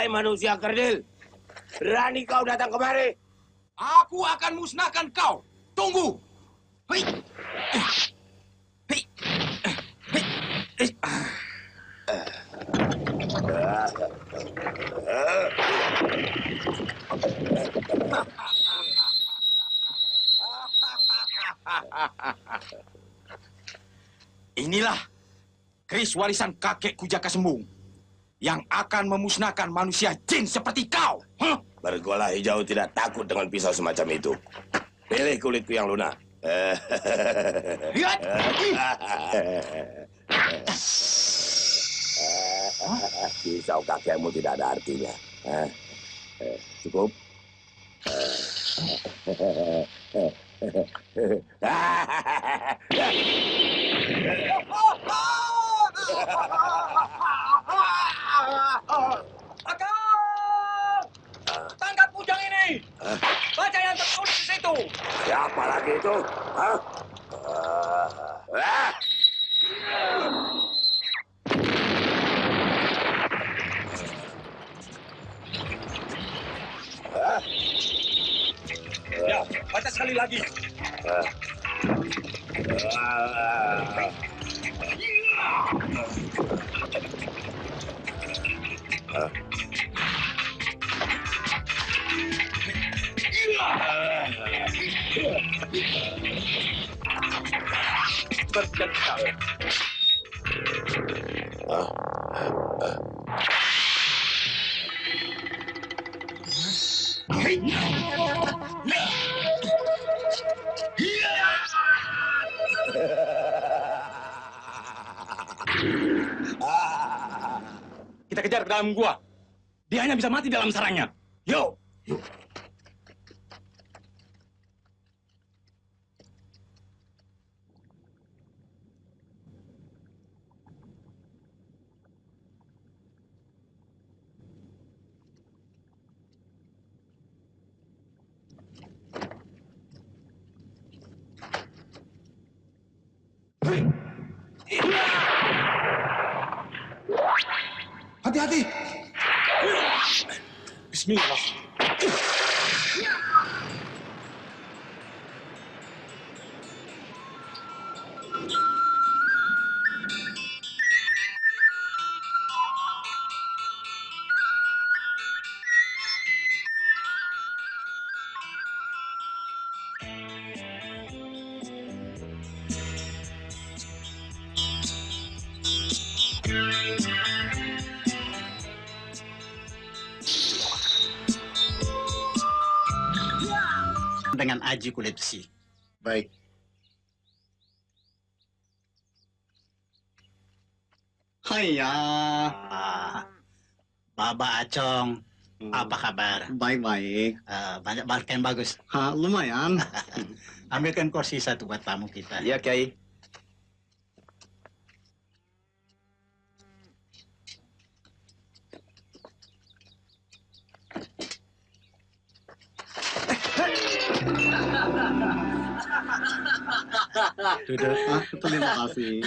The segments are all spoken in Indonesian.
Hai manusia kerdil, berani kau datang kemari? Aku akan musnahkan kau. Tunggu. Hei. Hei. Hei. Inilah keris warisan kakekku Jaka Sembung yang akan memusnahkan manusia jin seperti kau. Bergola hijau tidak takut dengan pisau semacam itu. Pilih kulitku yang lunak. Lihat. Pisau kakekmu tidak ada artinya. Cukup. Akang! Tangkap kujang ini. Baca yang tertulis di situ. Siapa lagi itu? Hah? Ya, baca sekali lagi. Berdekat. Kita kejar ke dalam gua. Dia hanya bisa mati dalam sarangnya. Yo. Hati-hati. Bismillah. Dengan aji kulit besi. Baik. Haiya. Baba Acong, apa kabar? Baik-baik. Banyak barang yang bagus. Lumayan. Ambilkan kursi satu buat tamu kita. Ya, Kiai. Duduk. Terima kasih.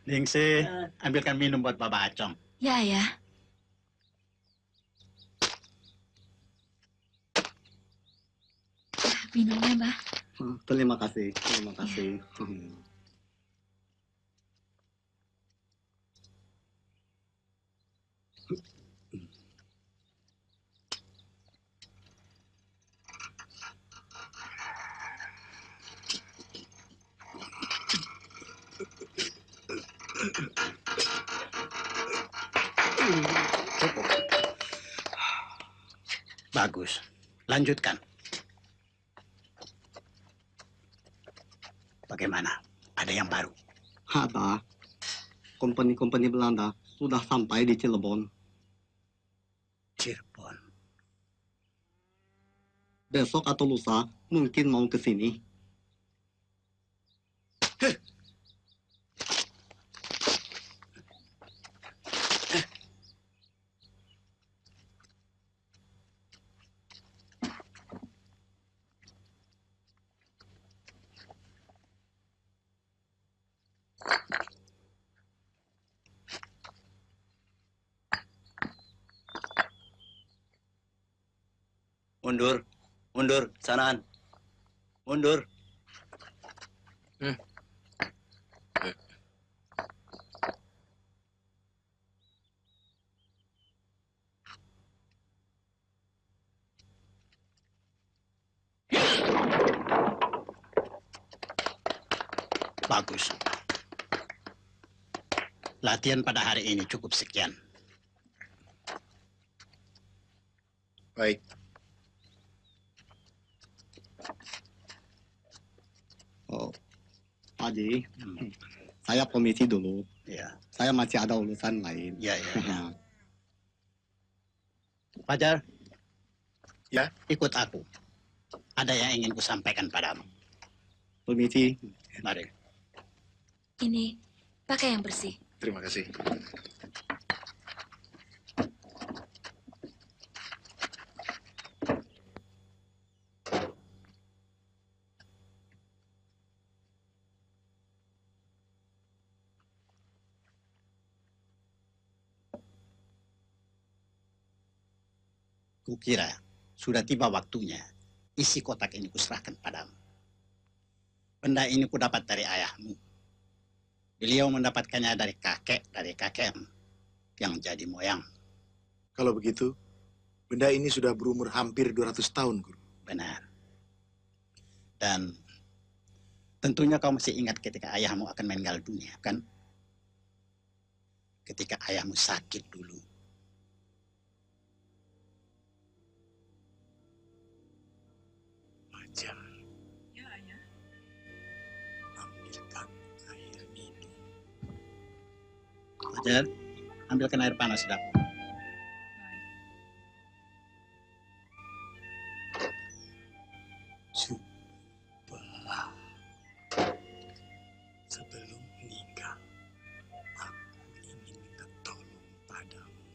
Ningsi, ambilkan minum buat Baba Acong. Ya, ya. Minumnya, Mbah. Terima kasih. Terima kasih. Bagus. Lanjutkan. Bagaimana? Ada yang baru? Ada. Kompeni-kompeni Belanda sudah sampai di Cirebon. Cirebon. Besok atau lusa mungkin mau ke sini. Mundur, mundur, sanaan. Mundur. Bagus. Latihan pada hari ini cukup sekian. Baik. Oh, Pak Haji, saya permisi dulu. Ya, Saya masih ada urusan lain. ya, ya. Fajar. Ya? Ikut aku. Ada yang ingin kusampaikan padamu. Permisi. Mari. Ini, pakai yang bersih. Terima kasih. Kukira sudah tiba waktunya isi kotak ini kuserahkan padamu. Benda ini kudapat dari ayahmu. Beliau mendapatkannya dari kakekmu yang jadi moyang. Kalau begitu, benda ini sudah berumur hampir 200 tahun, Guru. Benar. Dan tentunya kau masih ingat ketika ayahmu akan meninggal dunia, kan? Ketika ayahmu sakit dulu. Fajar. Ya, Ayah. Ambilkan air minum. Fajar, ambilkan air panas dapur. Coba. Sebelum meninggal, aku ingin minta tolong padamu.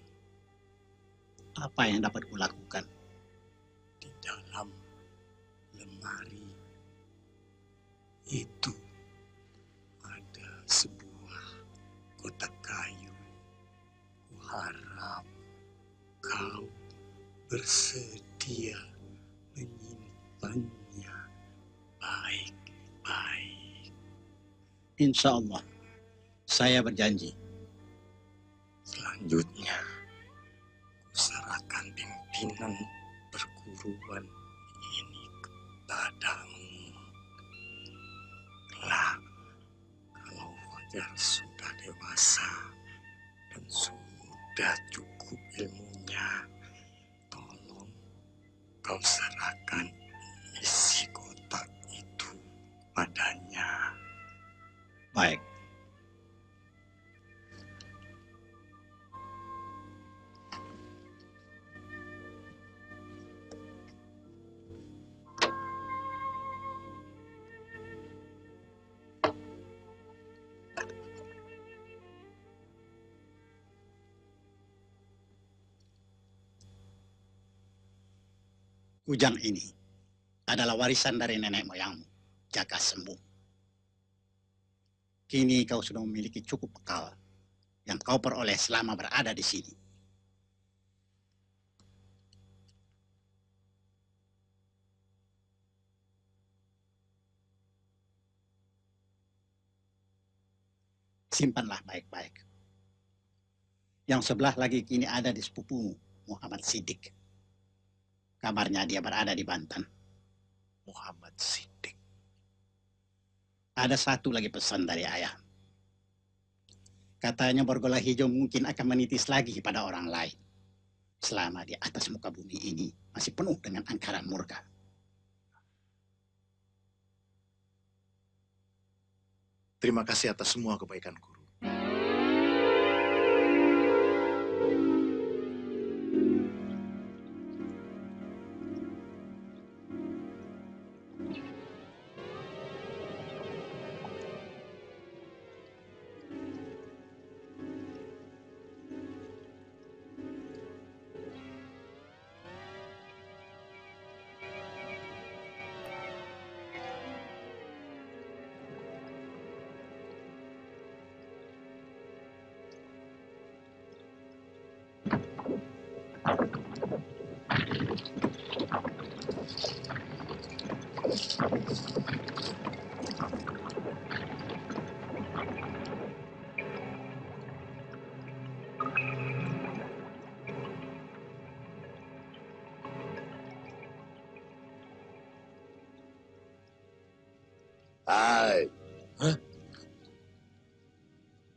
Apa yang dapat kulakukan? Di dalam lemari itu ada sebuah kotak kayu. Kuharap kau bersedia menyimpannya baik-baik. Insya Allah, saya berjanji. Selanjutnya, kuserahkan pimpinan perguruan ini kepadamu. Kelak, kalau Fajar sudah dewasa dan sudah cukup ilmunya, tolong kau serahkan isi kotak itu padanya. Baik. Kujang ini adalah warisan dari nenek moyangmu, Jaka Sembung. Kini kau sudah memiliki cukup bekal yang kau peroleh selama berada di sini. Simpanlah baik-baik. Yang sebelah lagi kini ada di sepupumu, Muhammad Siddiq. Kabarnya dia berada di Banten. Muhammad Siddiq. Ada satu lagi pesan dari ayah. Katanya Borgola Hijau mungkin akan menitis lagi pada orang lain. Selama di atas muka bumi ini masih penuh dengan angkaran murka. Terima kasih atas semua kebaikan Guru. Hai.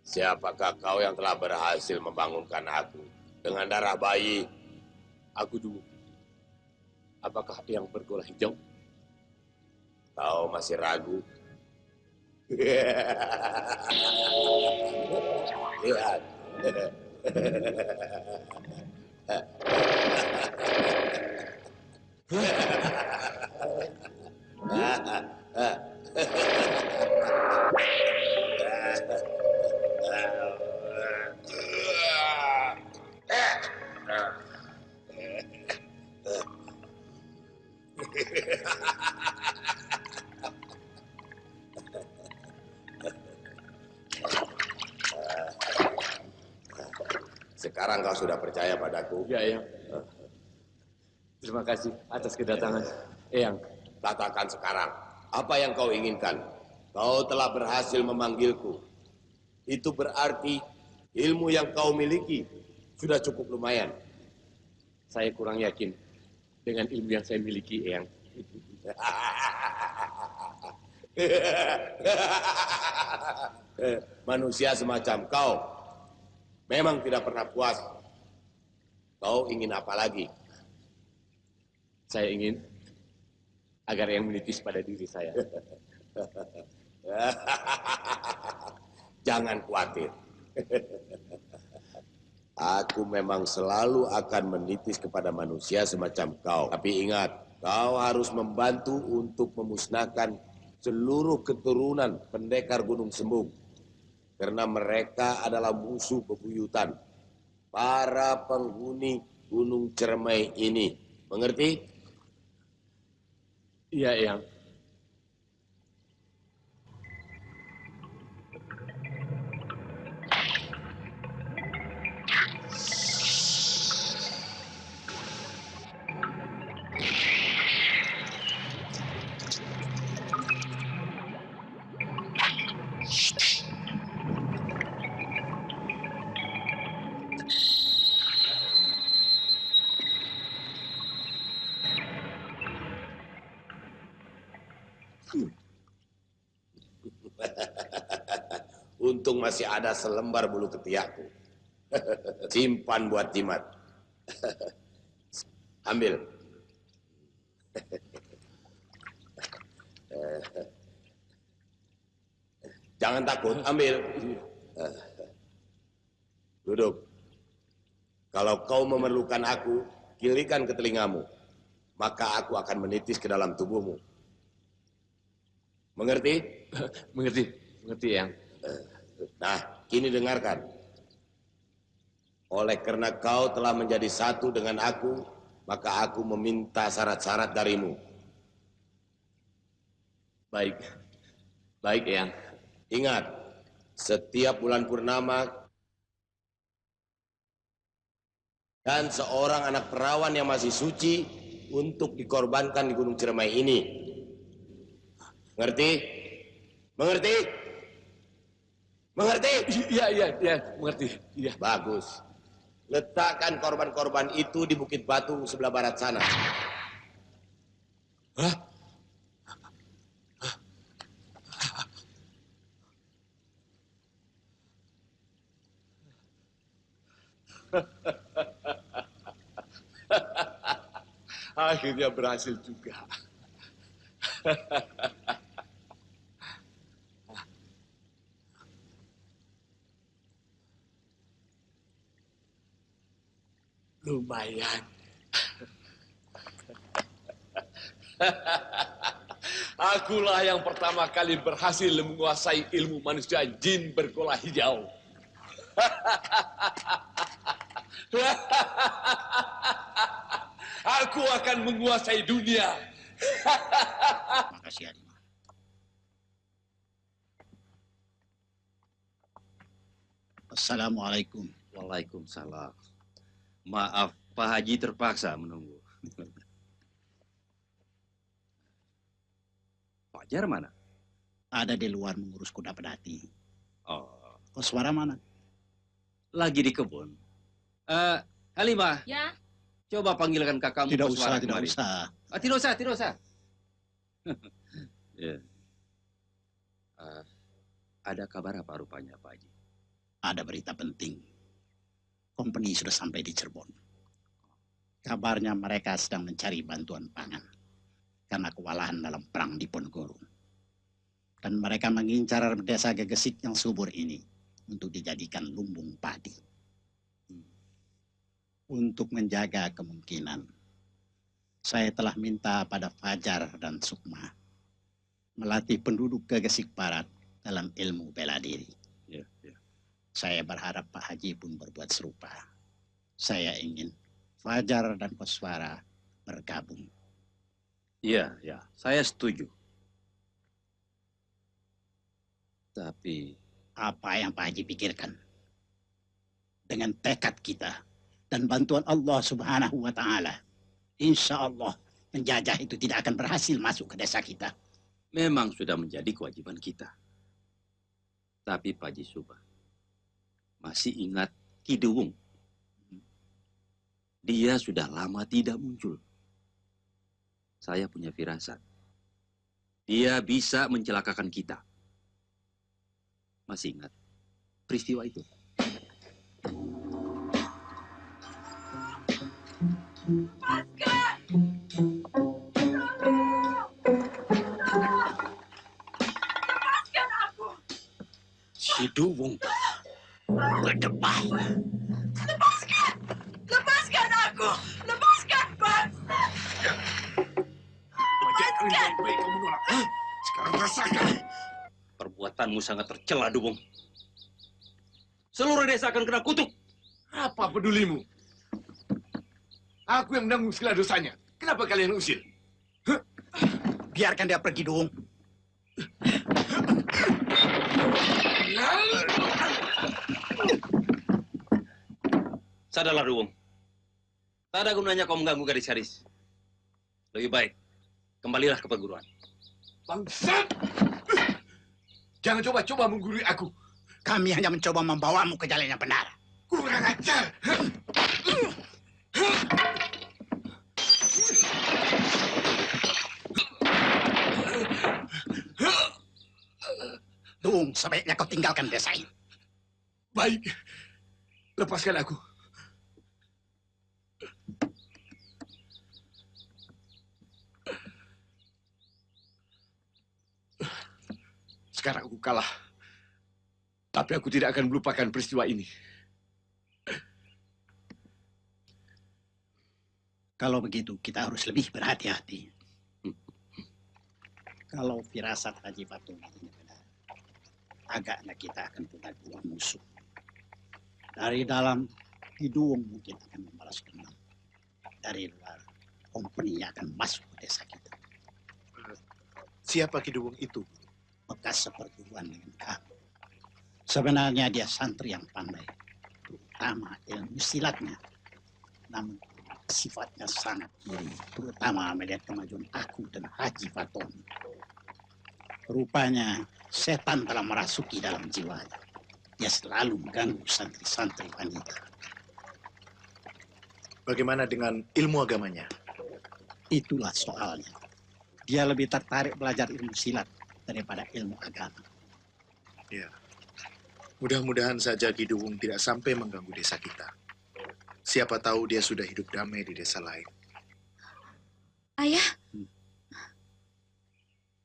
Siapakah kau yang telah berhasil membangunkan aku dengan darah bayi? Aku dulu. Apakah yang bergola hijau? Kau masih ragu? Lihat. Sekarang kau sudah percaya padaku? Ya, Eyang. Terima kasih atas kedatangan, Eyang. Katakan sekarang, apa yang kau inginkan? Kau telah berhasil memanggilku. Itu berarti ilmu yang kau miliki sudah cukup lumayan. Saya kurang yakin dengan ilmu yang saya miliki, Eyang. Manusia semacam kau memang tidak pernah puas. Kau ingin apa lagi? Saya ingin agar yang menitis pada diri saya. Jangan khawatir. Aku memang selalu akan menitis kepada manusia semacam kau. Tapi ingat, kau harus membantu untuk memusnahkan seluruh keturunan pendekar Gunung Sembung. Karena mereka adalah musuh bebuyutan para penghuni Gunung Cermai ini. Mengerti? Iya, Eyang. Untung masih ada selembar bulu ketiakku. Simpan buat jimat. Ambil. Jangan takut, ambil. Duduk. Kalau kau memerlukan aku, kilikan ke telingamu. Maka aku akan menitis ke dalam tubuhmu. Mengerti? Mengerti, mengerti, Eyang. Nah, kini dengarkan. Oleh karena kau telah menjadi satu dengan aku, maka aku meminta syarat-syarat darimu. Baik. Baik, Eyang. Ingat, setiap bulan purnama dan seorang anak perawan yang masih suci untuk dikorbankan di Gunung Cermai ini. Mengerti? Mengerti? Mengerti? Iya, mengerti. Iya. Bagus. Letakkan korban-korban itu di Bukit Batu sebelah barat sana. Hah? Akhirnya berhasil juga. Lumayan. Akulah yang pertama kali berhasil menguasai ilmu manusia jin bergola hijau. Aku akan menguasai dunia. Makasih, Halimah. Assalamualaikum. Waalaikumsalam. Maaf, Pak Haji terpaksa menunggu. Pak Jar mana? Ada di luar mengurus kuda pedati. Oh, Kau suara mana? lagi di kebun. Halimah, Ya, coba panggilkan kakakmu. Tidak Koswara usah, tidak kemari. usah. Ah, tidak usah. Ya. Ada kabar apa rupanya, Pak Haji? Ada berita penting. Company sudah sampai di Cirebon. Kabarnya mereka sedang mencari bantuan pangan karena kewalahan dalam perang di Ponorogo. Dan mereka mengincar desa Gegesik yang subur ini untuk dijadikan lumbung padi. Untuk menjaga kemungkinan, saya telah minta pada Fajar dan Sukma melatih penduduk Gegesik Barat dalam ilmu bela diri. Ya, ya. Saya berharap Pak Haji pun berbuat serupa. Saya ingin Fajar dan Koswara bergabung. Iya, ya, saya setuju. Tapi Apa yang Pak Haji pikirkan? Dengan tekad kita dan bantuan Allah Subhanahu wa Ta'ala, insya Allah penjajah itu tidak akan berhasil masuk ke desa kita. memang sudah menjadi kewajiban kita. Tapi Pak Haji Subah masih ingat Ki Duwung. Dia sudah lama tidak muncul. Saya punya firasat. Dia bisa mencelakakan kita. Masih ingat peristiwa itu? Si Duwung berdebah. Lepaskan aku! Lepaskan, Pak! Wajah kalian baik-baik kamu nolak. Hah? Sekarang rasakan. Perbuatanmu sangat tercela, Duwung. Seluruh desa akan kena kutuk. Apa pedulimu? Aku yang menanggung segala dosanya. Kenapa kalian usir? Biarkan dia pergi, Duwung. Sadarlah, Duwung. Tak ada gunanya kau mengganggu gadis-gadis. Lebih baik, kembalilah ke perguruan. Bangsat! Jangan coba-coba menggurui aku. Kami hanya mencoba membawamu ke jalan yang benar. Kurang ajar. Duwung, sebaiknya kau tinggalkan desa ini. Baik. Lepaskan aku. Sekarang aku kalah. Tapi aku tidak akan melupakan peristiwa ini. Kalau begitu, kita harus lebih berhati-hati. Kalau firasat Haji Patung ini benar, agaknya kita akan punya dua musuh. Dari dalam, Ki Duwung mungkin akan membalas dendam. Dari luar, Company akan masuk ke desa kita. Siapa Ki Duwung itu? Bekas seperguruan dengan kamu. Sebenarnya dia santri yang pandai, terutama ilmu silatnya. Namun sifatnya sangat iri, terutama melihat kemajuan aku dan Haji Faton. Rupanya setan telah merasuki dalam jiwanya. Dia selalu mengganggu santri-santri wanita. Bagaimana dengan ilmu agamanya? Itulah soalnya. Dia lebih tertarik belajar ilmu silat daripada ilmu agama. Ya. Mudah-mudahan saja Ki Duwung tidak sampai mengganggu desa kita. Siapa tahu dia sudah hidup damai di desa lain. Ayah,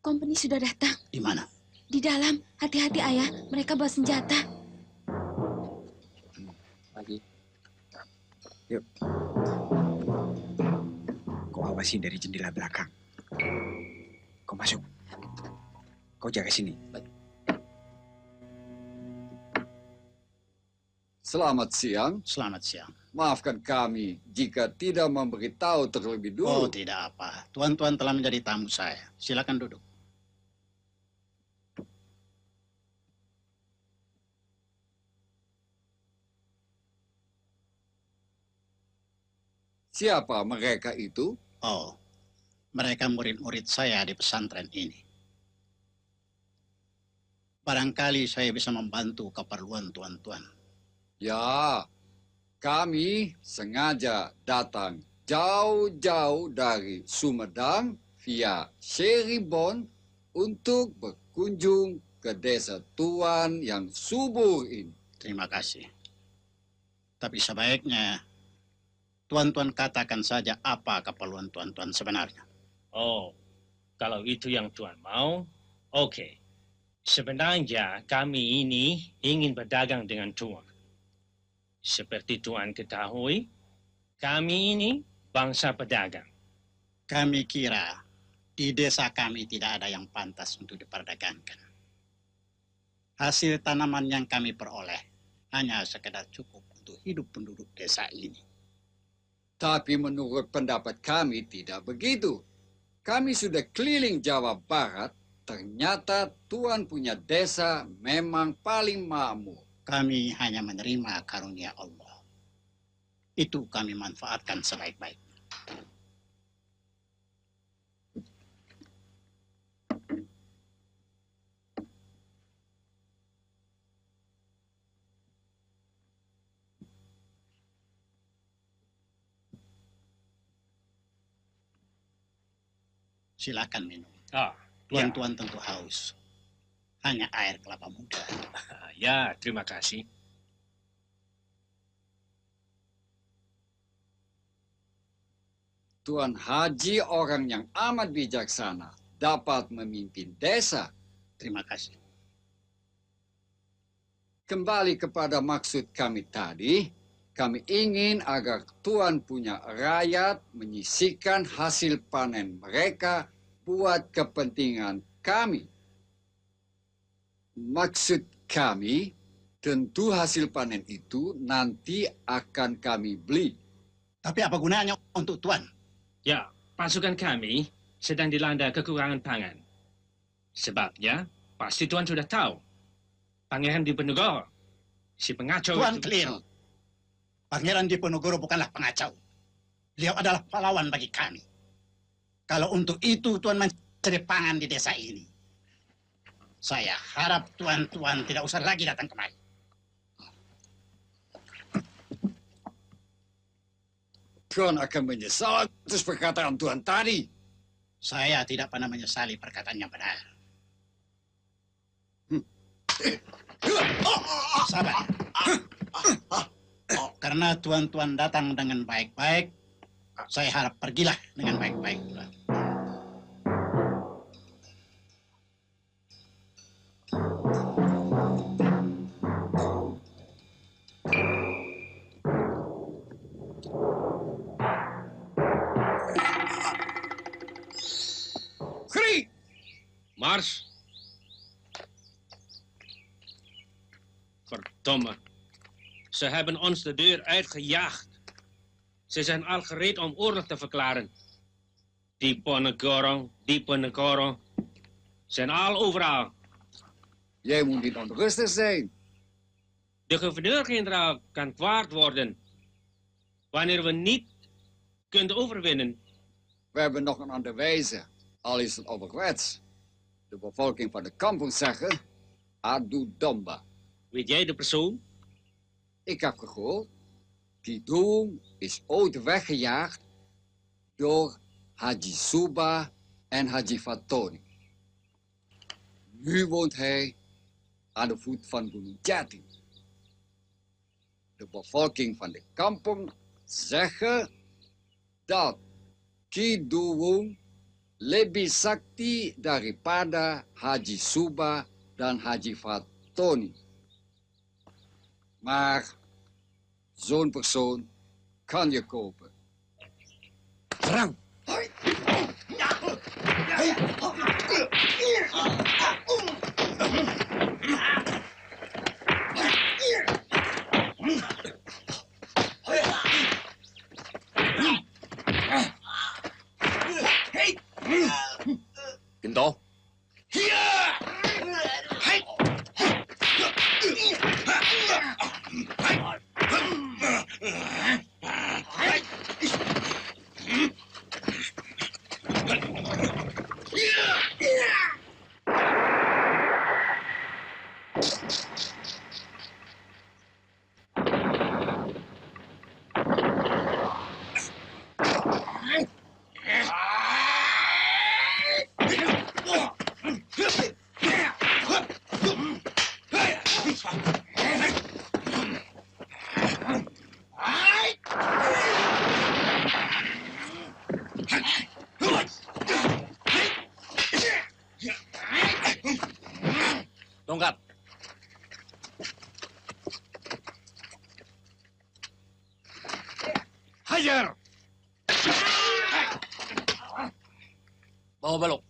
Company sudah datang. Di mana? Di dalam, hati-hati ayah, mereka bawa senjata. Haji, Kau awasi dari jendela belakang. Kau masuk. Kau jaga sini. Selamat siang. Selamat siang. Maafkan kami jika tidak memberitahu terlebih Oh, dulu. tidak apa. Tuan-tuan telah menjadi tamu saya. Silakan duduk. Siapa mereka itu? Oh, mereka murid-murid saya di pesantren ini. Barangkali saya bisa membantu keperluan tuan-tuan. Ya, kami sengaja datang jauh-jauh dari Sumedang via Cirebon untuk berkunjung ke desa Tuan yang subur ini. Terima kasih. Tapi sebaiknya tuan-tuan katakan saja apa keperluan tuan-tuan sebenarnya. Oh, kalau itu yang Tuan mau, oke. Sebenarnya kami ini ingin berdagang dengan Tuan. Seperti Tuan ketahui, kami ini bangsa pedagang. Kami kira di desa kami tidak ada yang pantas untuk diperdagangkan. Hasil tanaman yang kami peroleh hanya sekedar cukup untuk hidup penduduk desa ini. Tapi menurut pendapat kami tidak begitu. Kami sudah keliling Jawa Barat, ternyata Tuan punya desa memang paling makmur. Kami hanya menerima karunia Allah. Itu kami manfaatkan sebaik-baiknya. Silakan minum. Tuan-tuan tentu haus. Hanya air kelapa muda. Ya, terima kasih. Tuan Haji orang yang amat bijaksana, dapat memimpin desa. Terima kasih. Kembali kepada maksud kami tadi, kami ingin agar Tuan punya rakyat menyisihkan hasil panen mereka buat kepentingan kami. Maksud kami, tentu hasil panen itu nanti akan kami beli. Tapi apa gunanya untuk Tuan? Ya, pasukan kami sedang dilanda kekurangan pangan. Sebabnya, pasti Tuan sudah tahu. Pangeran Diponegoro, si pengacau Tuan itu... keliru. Pangeran Diponegoro bukanlah pengacau. Beliau adalah pahlawan bagi kami. Kalau untuk itu Tuan mencari pangan di desa ini, saya harap tuan-tuan tidak usah lagi datang kemari. Tuan akan menyesal atas perkataan Tuan tadi. Saya tidak pernah menyesali perkataan yang benar. Sabar. Karena tuan-tuan datang dengan baik-baik, saya harap pergilah dengan baik-baik. Mars. Verdomme. Ze hebben ons de deur uitgejaagd. Ze zijn al gereed om oorlog te verklaren. Diponegoro. Zijn al overal. Jij moet niet onrustig zijn. De gouverneur-generaal kan kwaad worden. Wanneer we niet kunnen overwinnen. We hebben nog een andere wijze, al is het ouderwets. De bevolking van de kampong zeggen, Adu Domba. Weet jij de persoon? Ik heb gehoord, Kidung is ooit weggejaagd door Haji Suba en Haji Fatoni. Nu woont hij aan de voet van Gunung Jati. De bevolking van de kampong zeggen dat Kidung lebih sakti daripada Haji Suba dan Haji Fatoni. Maar zo'n persoon kan je kopen. Rang! Gento. Tongkat. Hajar! Bawa balok.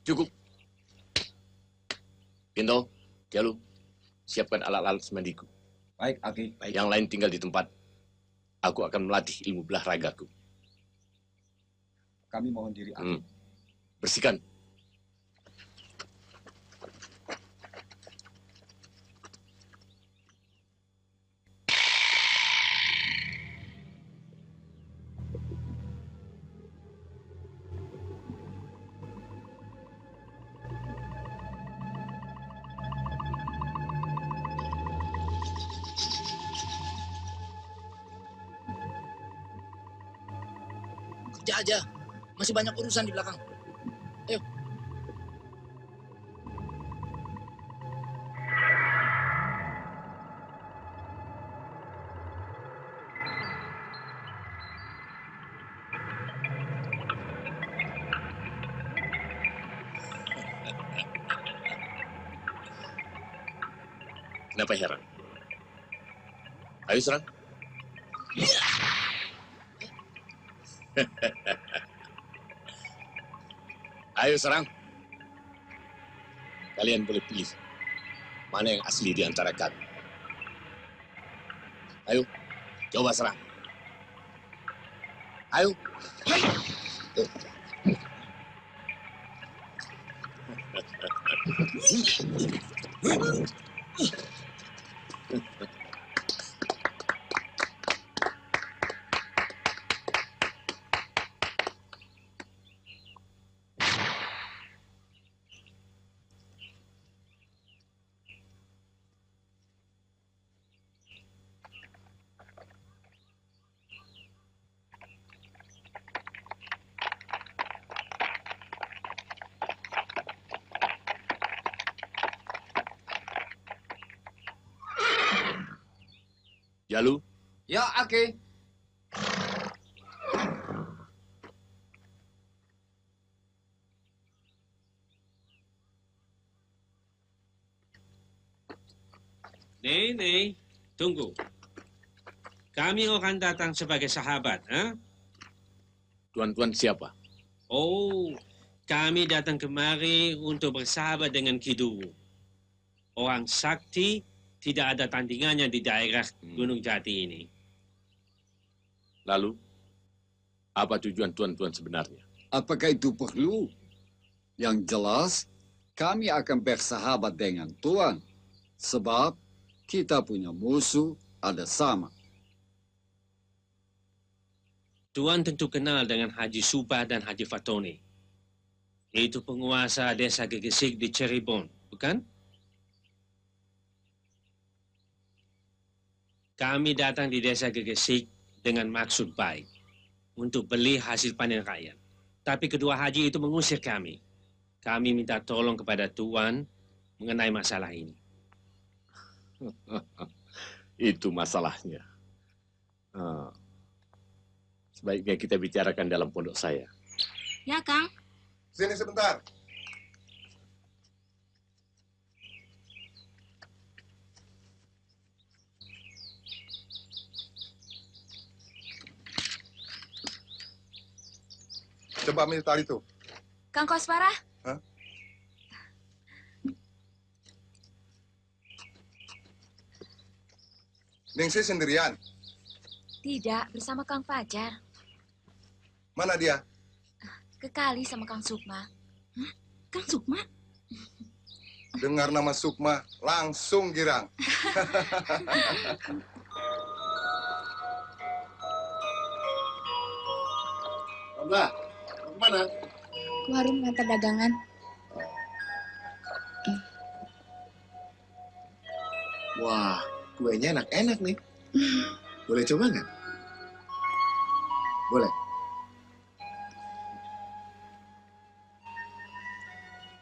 Cukup. Pinto, Jalu, siapkan alat-alat semandiku. Baik, Aki. Yang lain tinggal di tempat. Aku akan melatih ilmu belah ragaku. Kami mohon diri, Aki. Bersihkan. Kerja aja. Masih banyak urusan di belakang. Ayo. Kenapa heran? Ayo serang. Ayo serang. Kalian boleh pilih mana yang asli di antara kami. Ayo, coba serang. Ayo. Jalu. Ya, Aki. Nih, tunggu. Kami akan datang sebagai sahabat, ha? Tuan-tuan siapa? Oh, kami datang kemari untuk bersahabat dengan Kidu. Orang sakti tidak ada tandingannya di daerah Gunung Jati ini. Lalu, apa tujuan tuan-tuan sebenarnya? Apakah itu perlu? Yang jelas, kami akan bersahabat dengan Tuan. Sebab kita punya musuh ada sama. Tuan tentu kenal dengan Haji Subah dan Haji Fatoni. Itu penguasa desa Gegesik di Cirebon, bukan? Kami datang di desa Gegesik dengan maksud baik. Untuk beli hasil panen rakyat. Tapi kedua haji itu mengusir kami. Kami minta tolong kepada Tuan mengenai masalah ini. Itu masalahnya. Sebaiknya kita bicarakan dalam pondok saya. Ya, Kang. Sini sebentar. Coba ambil tali itu. Kang Koswara. Hah? Ningsih sendirian? Tidak, bersama Kang Fajar. Mana dia? Ke kali sama Kang Sukma. Hah? Kang Sukma? Dengar nama Sukma, langsung girang. Mbak, kemana? Ke warung ngantar dagangan. Wah, kuenya enak-enak nih. Boleh coba nggak? Boleh.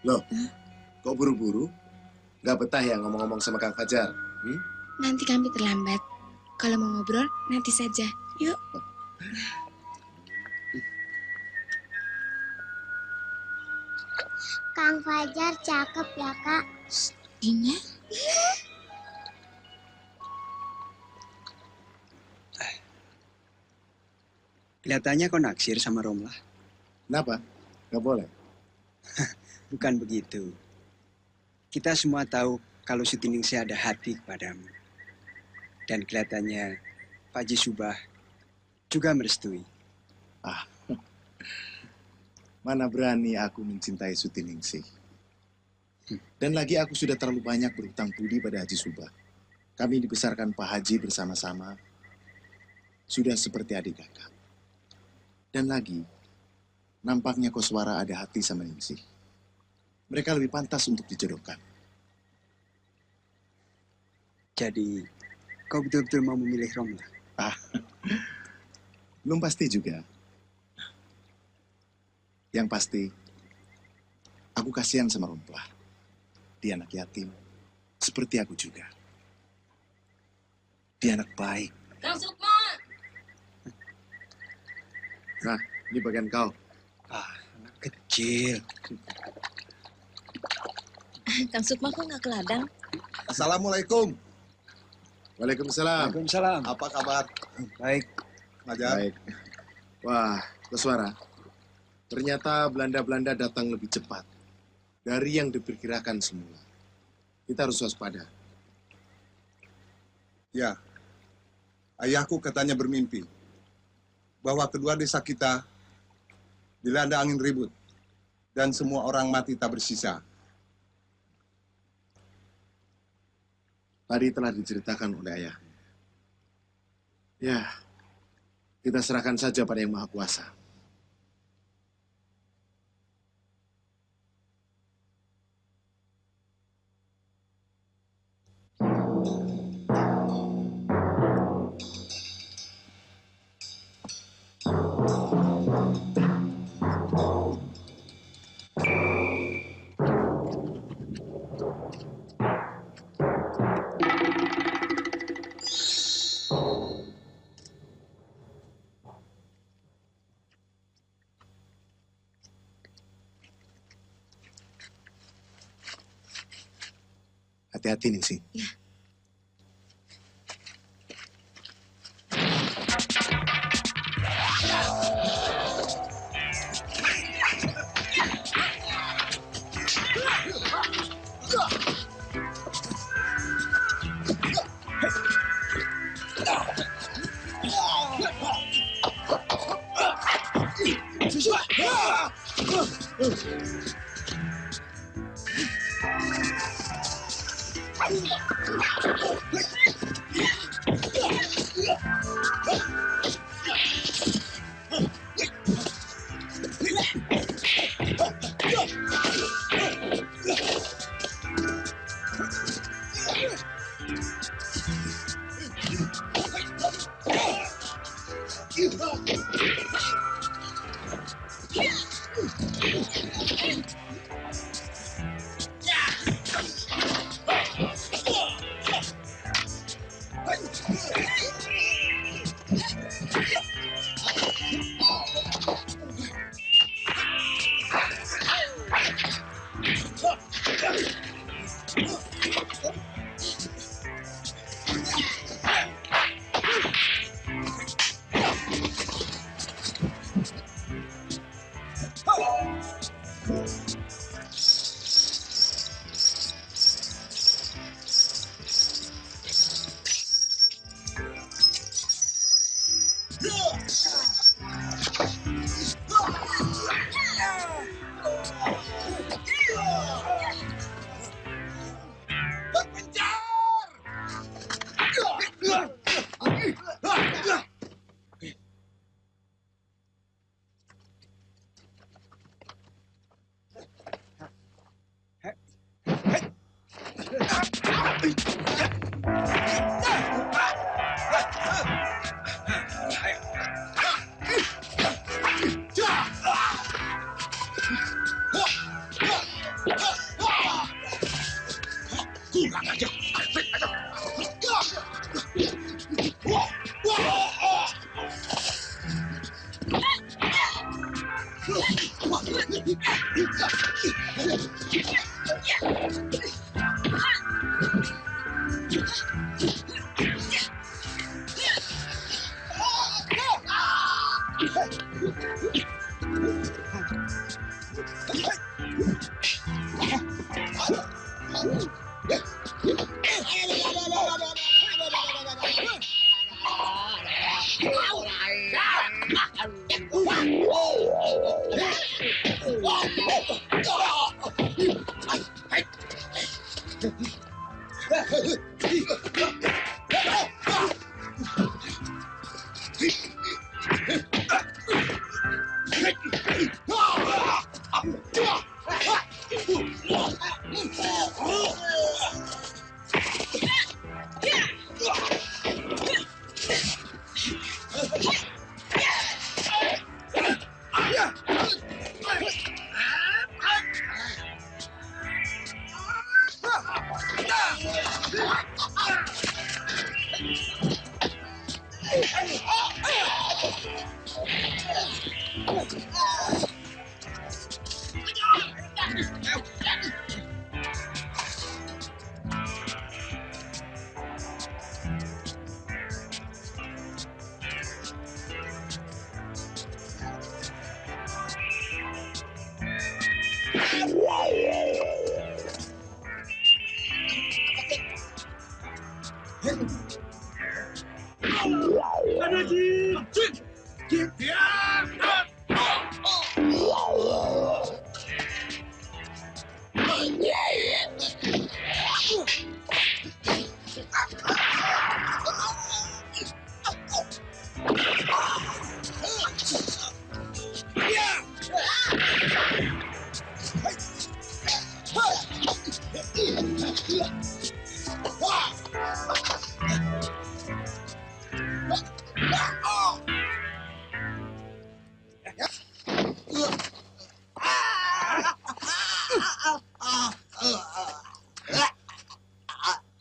Loh, kok buru-buru? Nggak betah ya ngomong-ngomong sama Kang Fajar? Nanti kami terlambat. Kalau mau ngobrol, nanti saja. Yuk. Kang Fajar cakep ya, Kak. Dina. Kelihatannya kau naksir sama Romlah. Kenapa? Nggak boleh. Bukan begitu. Kita semua tahu kalau Sutiningsih ada hati kepadamu. Dan kelihatannya Pak Haji Subah juga merestui. Mana berani aku mencintai Sutiningsih. Dan lagi aku sudah terlalu banyak berhutang budi pada Haji Subah. Kami dibesarkan Pak Haji bersama-sama. Sudah seperti adik kakak. Dan lagi, nampaknya Koswara ada hati sama Ningsih. Mereka lebih pantas untuk dijodohkan. Jadi, kau betul-betul mau memilih Romlah? Belum pasti juga. Yang pasti, aku kasihan sama Romlah. Dia anak yatim, seperti aku juga. Dia anak baik. Kang Sukma! Nah, ini bagian kau. Anak kecil. Kang Sukma kok nggak ke ladang? Assalamualaikum. Waalaikumsalam. Waalaikumsalam. Apa kabar? Baik. Fajar. Baik. Wah, Koswara. Ternyata Belanda-Belanda datang lebih cepat dari yang diperkirakan semula. Kita harus waspada. Ya, ayahku katanya bermimpi bahwa kedua desa kita dilanda angin ribut dan semua orang mati tak bersisa. Tadi telah diceritakan oleh ayah. Ya, kita serahkan saja pada Yang Maha Kuasa. Hati-hati, Ningsih. Ya. aja.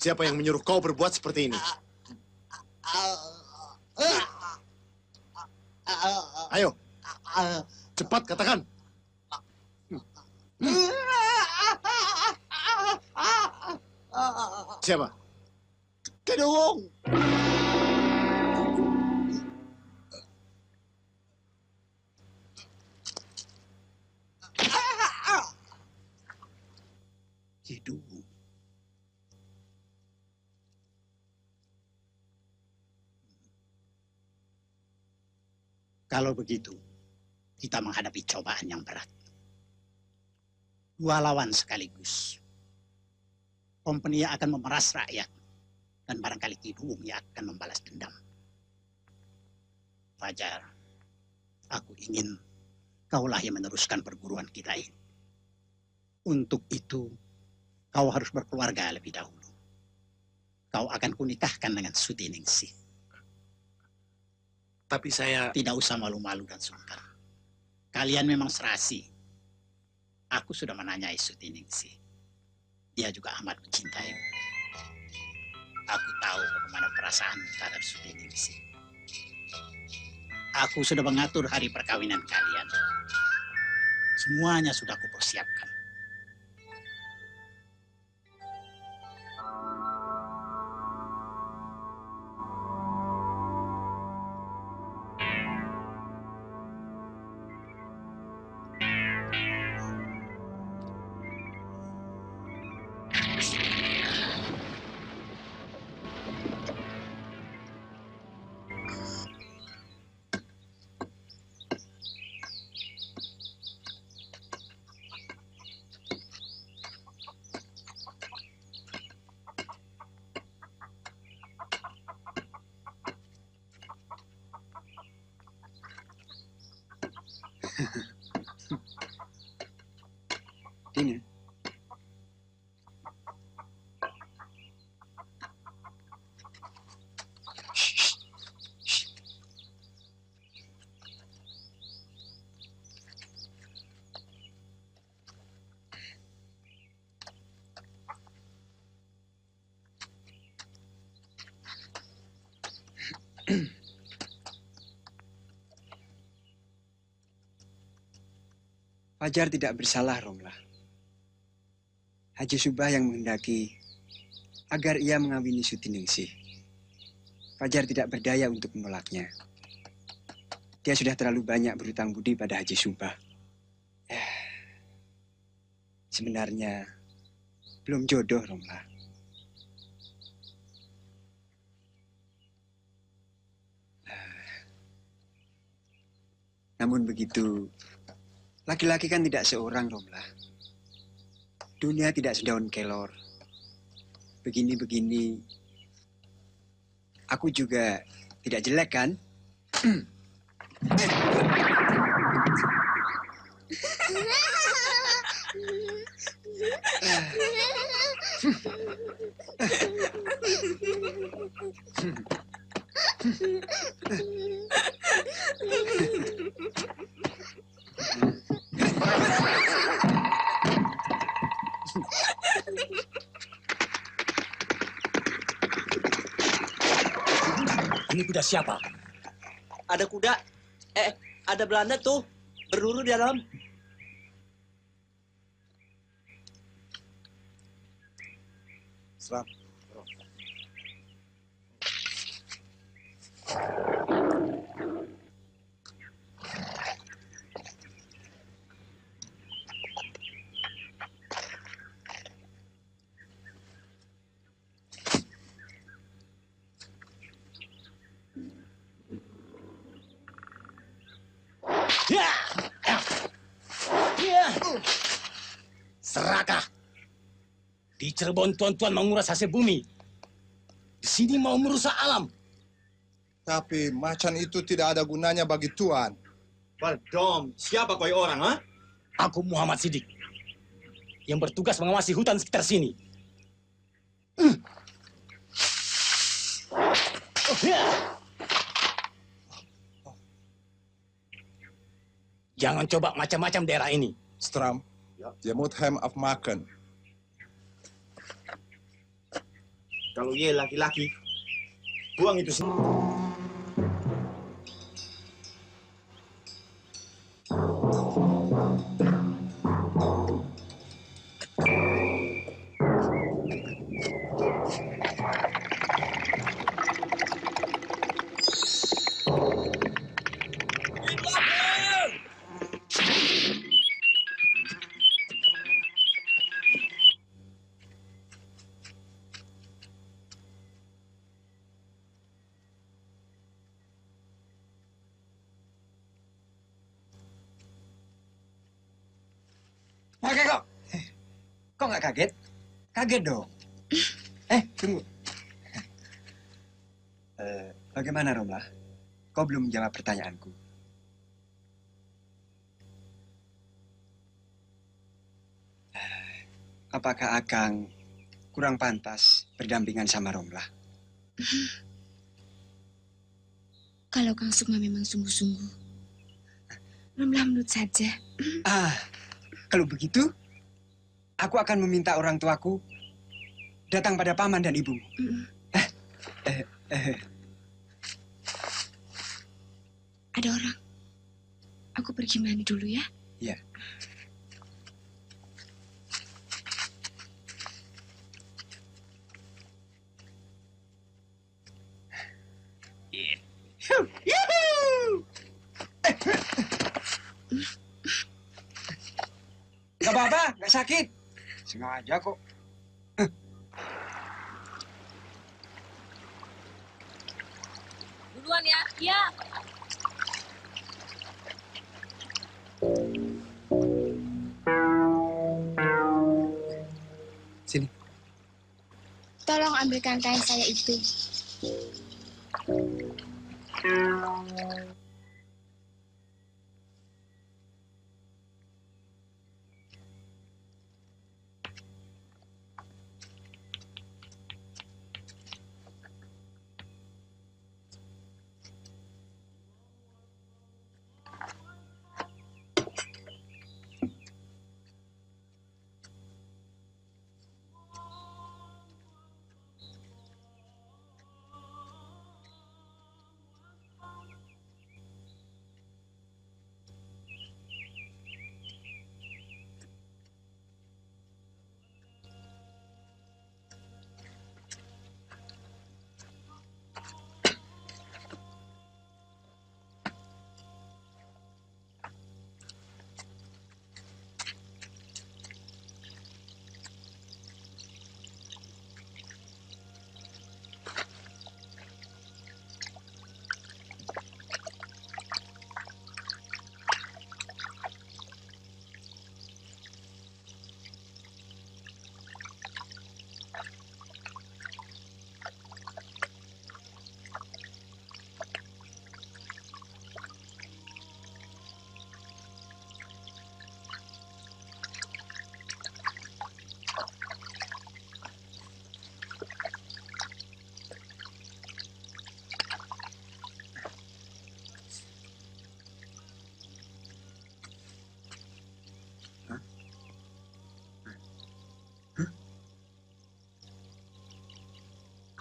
Siapa yang menyuruh kau berbuat seperti ini? Ayo, cepat katakan. Siapa? Kidung. Kidung. Kalau begitu, kita menghadapi cobaan yang berat. Dua lawan sekaligus. Kompeni akan memeras rakyat, dan barangkali Kidung yang akan membalas dendam. Fajar, aku ingin kaulah yang meneruskan perguruan kita ini. Untuk itu, kau harus berkeluarga lebih dahulu. Kau akan kunikahkan dengan Sutiningsih. Tapi saya... Tidak usah malu-malu dan sungkan. Kalian memang serasi. Aku sudah menanyai Sutiningsih. Dia juga amat mencintai. Aku tahu bagaimana perasaan terhadap Sutiningsih. Aku sudah mengatur hari perkawinan kalian. Semuanya sudah kupersiapkan. Ini. Fajar tidak bersalah, Romlah. Haji Subah yang menghendaki agar ia mengawini Sutiningsih. Fajar tidak berdaya untuk menolaknya. Dia sudah terlalu banyak berhutang budi pada Haji Subah. Sebenarnya belum jodoh, Romlah. Namun begitu, laki-laki kan tidak seorang, Romlah. Dunia tidak sedaun kelor. Begini-begini, aku juga tidak jelek, kan? Ini kuda siapa? Ada kuda. Ada Belanda tuh. Berduru di dalam. Serap. Serakah. Di Cirebon tuan-tuan menguras hasil bumi. Di sini mau merusak alam. Tapi macan itu tidak ada gunanya bagi Tuan. Pardon, siapa kau orang, ha? Aku Muhammad Sidik, yang bertugas mengawasi hutan sekitar sini. Jangan coba macam-macam daerah ini. Stram, je moet hem afmaken. Kalau ia laki-laki, buang itu semua. Oke kok. Kok nggak kaget? Kaget dong. Tunggu. Bagaimana, Romlah? Kau belum menjawab pertanyaanku. Apakah Akang kurang pantas berdampingan sama Romlah? Kalau Kang Sukma memang sungguh-sungguh, Romlah menurut saja. Kalau begitu, aku akan meminta orang tuaku datang pada paman dan ibumu. Ada orang. Aku pergi mandi dulu ya. Iya. Gak apa-apa, gak sakit. Sengaja kok. Duluan ya. Iya. Sini. Tolong ambilkan kain saya itu.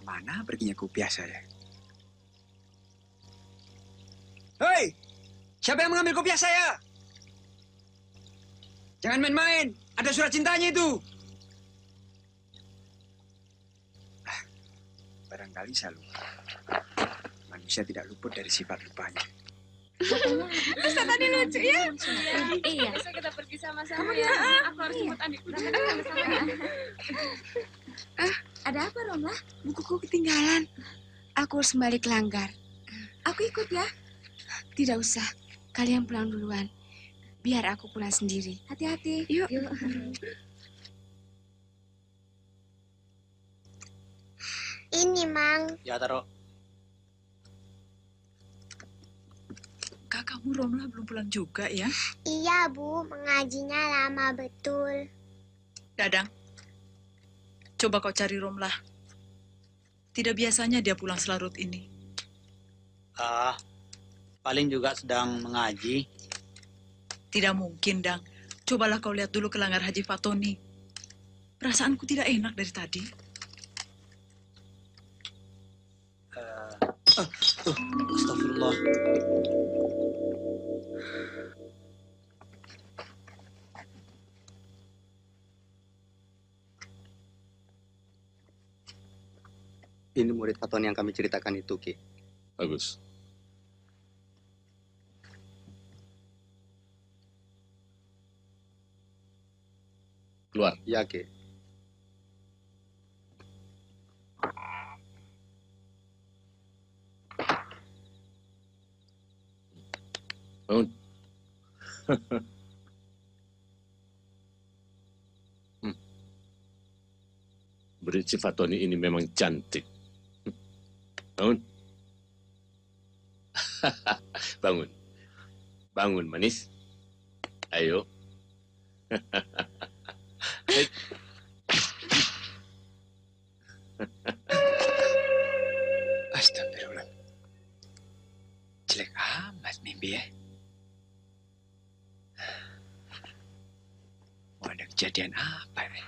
Kemana perginya kopiah saya? Hei! Siapa yang mengambil kopiah saya? Jangan main-main. Ada surat cintanya itu. Barangkali saya lupa. Manusia tidak luput dari sifat lupanya. Ustaz tadi lucu ya? Iya. Besok kita pergi sama-sama ya. Aku harus jemput Andi. Ada apa, Romlah? Bukuku ketinggalan. Aku harus kembali ke Langgar. Aku ikut ya. Tidak usah. Kalian pulang duluan. Biar aku pulang sendiri. Hati-hati. Yuk. Ini, Mang. Ya, taruh. Kakakmu Romlah belum pulang juga ya? Iya, Bu. Mengajinya lama betul. Dadang, coba kau cari Romlah. Tidak biasanya dia pulang selarut ini. Paling juga sedang mengaji. Tidak mungkin, Dang. Cobalah kau lihat dulu ke Langgar Haji Fatoni. Perasaanku tidak enak dari tadi. Astagfirullah. Ini murid Fatoni yang kami ceritakan itu, Ki. Bagus. Keluar. Ya, Ki. Bangun. Murid si Fatoni ini memang cantik. Bangun. Bangun. Bangun, manis. Ayo. Astagfirullah. Jelek amat mimpi ya. Mau ada kejadian apa ya?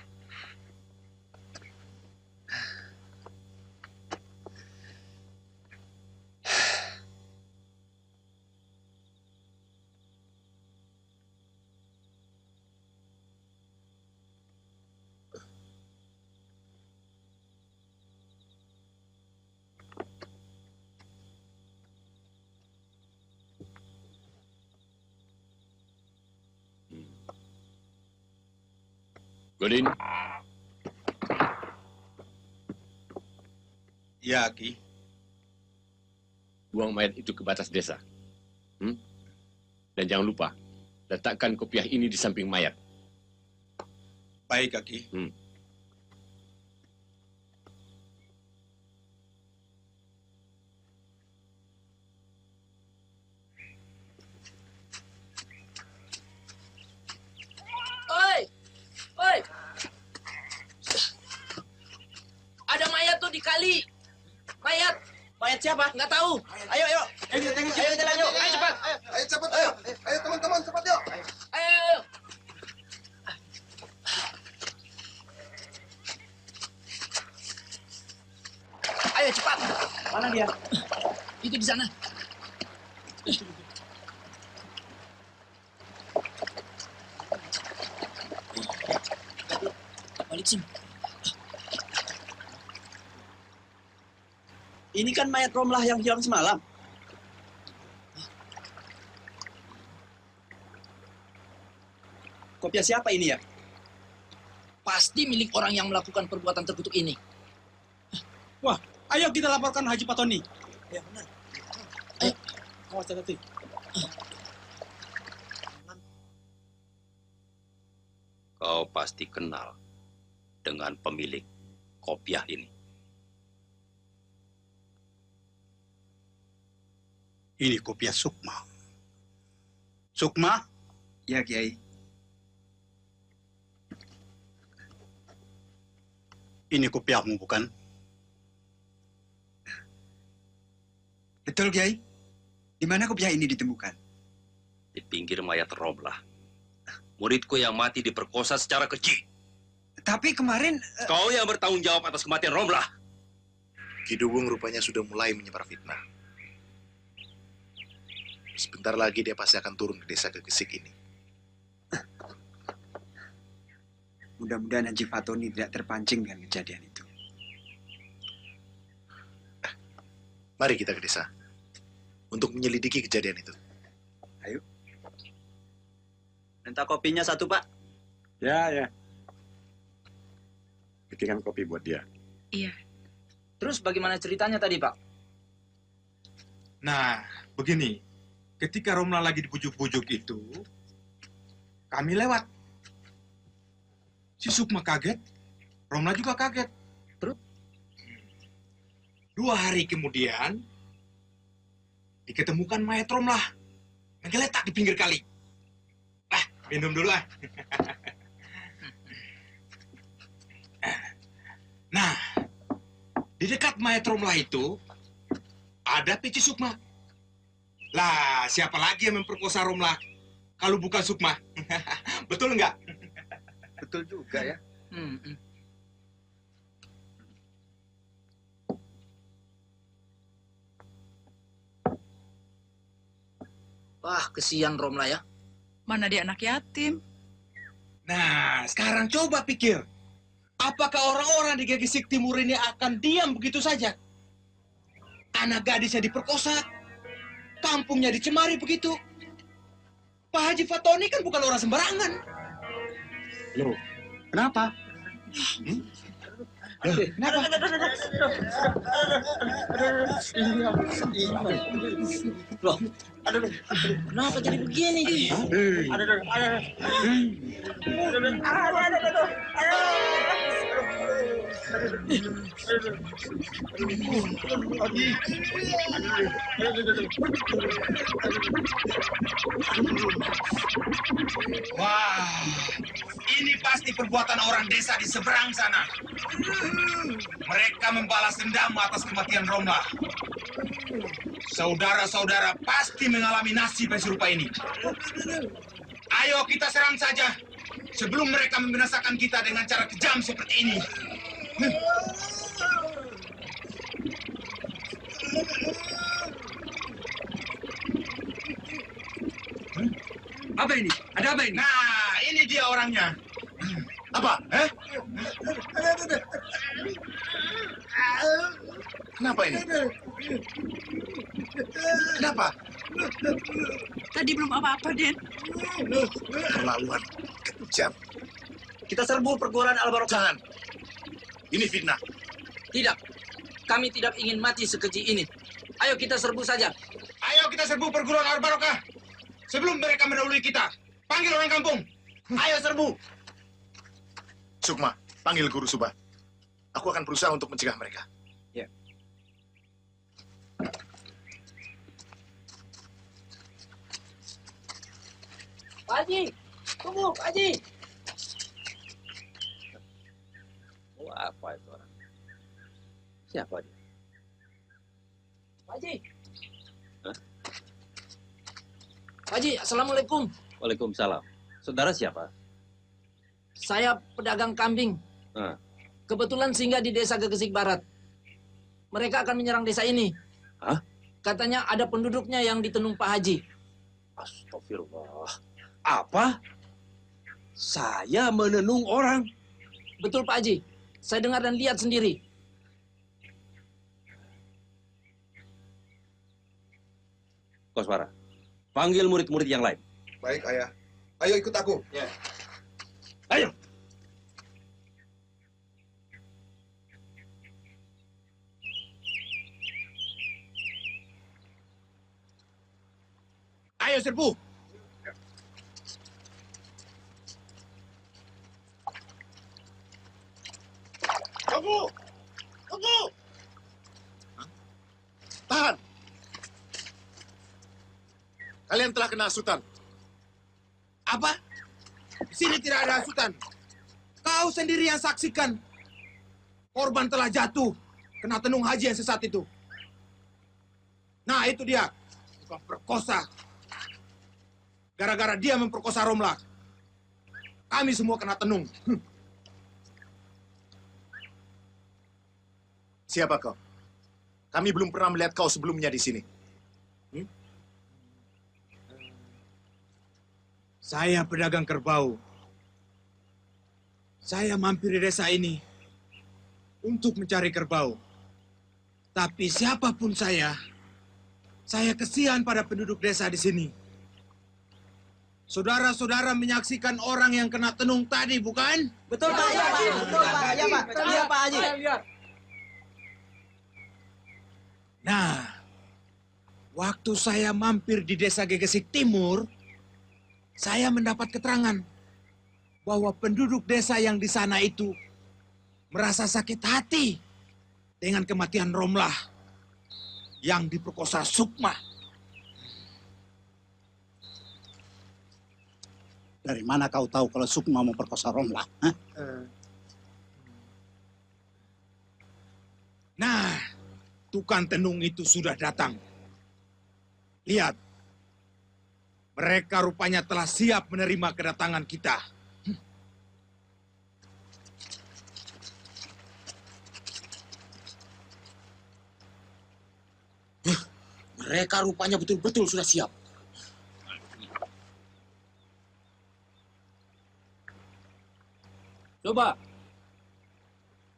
Godin. Ya, Ki. Buang mayat itu ke batas desa. Dan jangan lupa, letakkan kopiah ini di samping mayat. Baik, Ki. Oi! Oi! Ada mayat tuh di kali. Mayat. Mayat siapa? Nggak tahu. Ayo, ayo. Ayo, jalan yuk. Ayo cepat. Ayo cepat, ayo. Ayo teman-teman, cepat yuk. Ayo. Ayo cepat. Mana dia? Itu di sana. Balik sini. Ini kan mayat Romlah yang hilang semalam. Kopiah siapa ini ya? Pasti milik orang yang melakukan perbuatan terkutuk ini. Wah, ayo kita laporkan Haji Fatoni. Ya benar. Ayo. Awas hati. Kau pasti kenal dengan pemilik kopiah ini. Ini kopiah Sukma. Sukma? Ya, Kiai. Ini kopiahmu, bukan? Betul, Kiai. Di mana kopiah ini ditemukan? Di pinggir mayat Romlah. Muridku yang mati diperkosa secara keji. Tapi kemarin... Kau yang bertanggung jawab atas kematian Romlah. Kidubung rupanya sudah mulai menyebar fitnah. Sebentar lagi dia pasti akan turun ke desa Gegesik ini. Mudah-mudahan Haji Fatoni tidak terpancing dengan kejadian itu. Mari kita ke desa untuk menyelidiki kejadian itu. Ayo. Minta kopinya satu, Pak. Ya. Bikinkan kopi buat dia. Iya. Terus bagaimana ceritanya tadi, Pak? Nah, begini. Ketika Romla lagi dibujuk-bujuk itu, kami lewat. Si Sukma kaget, Romla juga kaget. Terus? 2 hari kemudian, diketemukan mayat Romla menggeletak di pinggir kali. Minum dulu ah. Nah, di dekat mayat Romla itu ada Pici Sukma. Lah, siapa lagi yang memperkosa Romla kalau bukan Sukma? Betul nggak? Betul juga ya. Wah, kesian Romla ya. Mana dia anak yatim? Nah, sekarang coba pikir. Apakah orang-orang di Gegesik Timur ini akan diam begitu saja? Anak gadisnya diperkosa, kampungnya dicemari begitu. Pak Haji Fatoni kan bukan orang sembarangan. Loh, kenapa? Loh, kenapa jadi begini? Wah, ini pasti perbuatan orang desa di seberang sana. Mereka membalas dendam atas kematian Romla. Saudara-saudara pasti mengalami nasib yang serupa ini. Ayo kita serang saja sebelum mereka membinasakan kita dengan cara kejam seperti ini. Apa ini? Ada apa ini? Nah, ini dia orangnya. Apa? Kenapa ini? Kenapa? Tadi belum apa-apa, Den. Terlaluan, kejam. Kita serbu perguruan Al-Barokah. Jangan. Ini fitnah. Tidak. Kami tidak ingin mati sekeji ini. Ayo kita serbu saja. Ayo kita serbu perguruan Al-Barokah. Sebelum mereka mendahului kita. Panggil orang kampung. Ayo serbu. Sukma, panggil Guru Subah. Aku akan berusaha untuk mencegah mereka. Ya. Pak Haji, tunggu, Pak Haji. Apa itu orang? Siapa dia? Pak Haji. Hah? Pak Haji, Assalamualaikum. Waalaikumsalam. Saudara siapa? Saya pedagang kambing. Kebetulan singgah di desa Gegesik Barat. Mereka akan menyerang desa ini. Hah? Katanya ada penduduknya yang ditenung Pak Haji. Astagfirullah. Apa? Saya menenung orang? Betul Pak Haji. Saya dengar dan lihat sendiri. Koswara, panggil murid-murid yang lain. Baik, Ayah. Ayo ikut aku. Ya. Ayo. Ayo serbu. Tunggu! Tunggu! Tahan! Kalian telah kena hasutan. Apa? Di sini tidak ada hasutan. Kau sendiri yang saksikan. Korban telah jatuh. Kena tenung haji yang sesat itu. Nah, itu dia. Bukan perkosa. Gara-gara dia memperkosa Romla. Kami semua kena tenung. Siapa kau? Kami belum pernah melihat kau sebelumnya di sini. Saya pedagang kerbau. Saya mampir di desa ini untuk mencari kerbau. Tapi siapapun saya kesian pada penduduk desa di sini. Saudara-saudara menyaksikan orang yang kena tenung tadi, bukan? Betul, Pak. Iya, Pak. Betul, Pak. Iya, Pak. Iya, Pak Haji. Nah, waktu saya mampir di desa Gegesik Timur, saya mendapat keterangan bahwa penduduk desa yang di sana itu merasa sakit hati dengan kematian Romlah yang diperkosa Sukma. Dari mana kau tahu kalau Sukma memperkosa Romlah? Nah, tukang tenung itu sudah datang. Lihat, mereka rupanya telah siap menerima kedatangan kita. Mereka rupanya betul-betul sudah siap. Coba,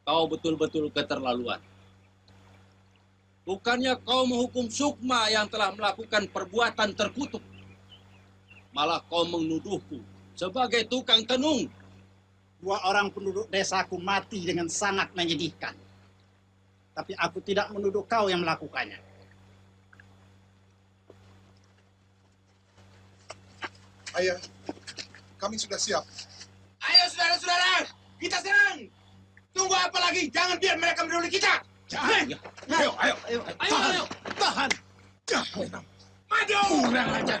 kau betul-betul keterlaluan. Bukannya kau menghukum Sukma yang telah melakukan perbuatan terkutuk. Malah kau menuduhku sebagai tukang tenung. 2 orang penduduk desaku mati dengan sangat menyedihkan. Tapi aku tidak menuduh kau yang melakukannya. Ayah, kami sudah siap. Ayo saudara-saudara, kita serang. Tunggu apa lagi? Jangan biar mereka mendahului kita. Jangan. Ayo. Tahan. Jangan. Maju. Kurang ajar.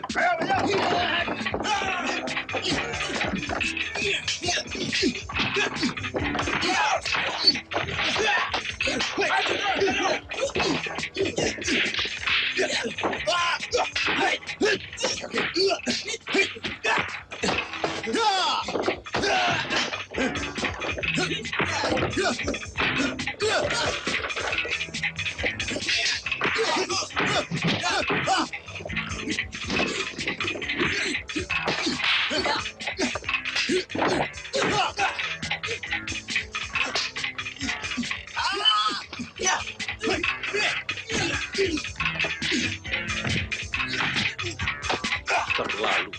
Terlalu.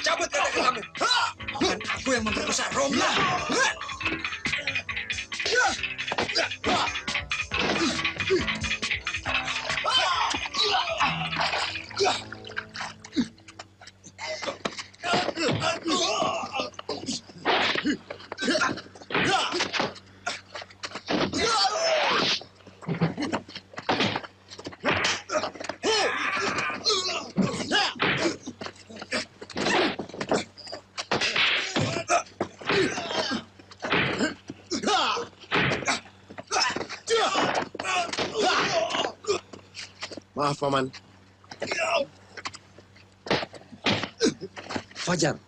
Cabut dari kamu. Bukan aku yang memperkosa Romlah. Maaf, Paman. Fajar.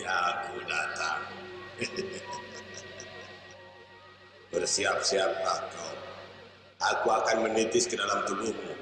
aku datang. Bersiap-siaplah kau. Aku akan menitis ke dalam tubuhmu.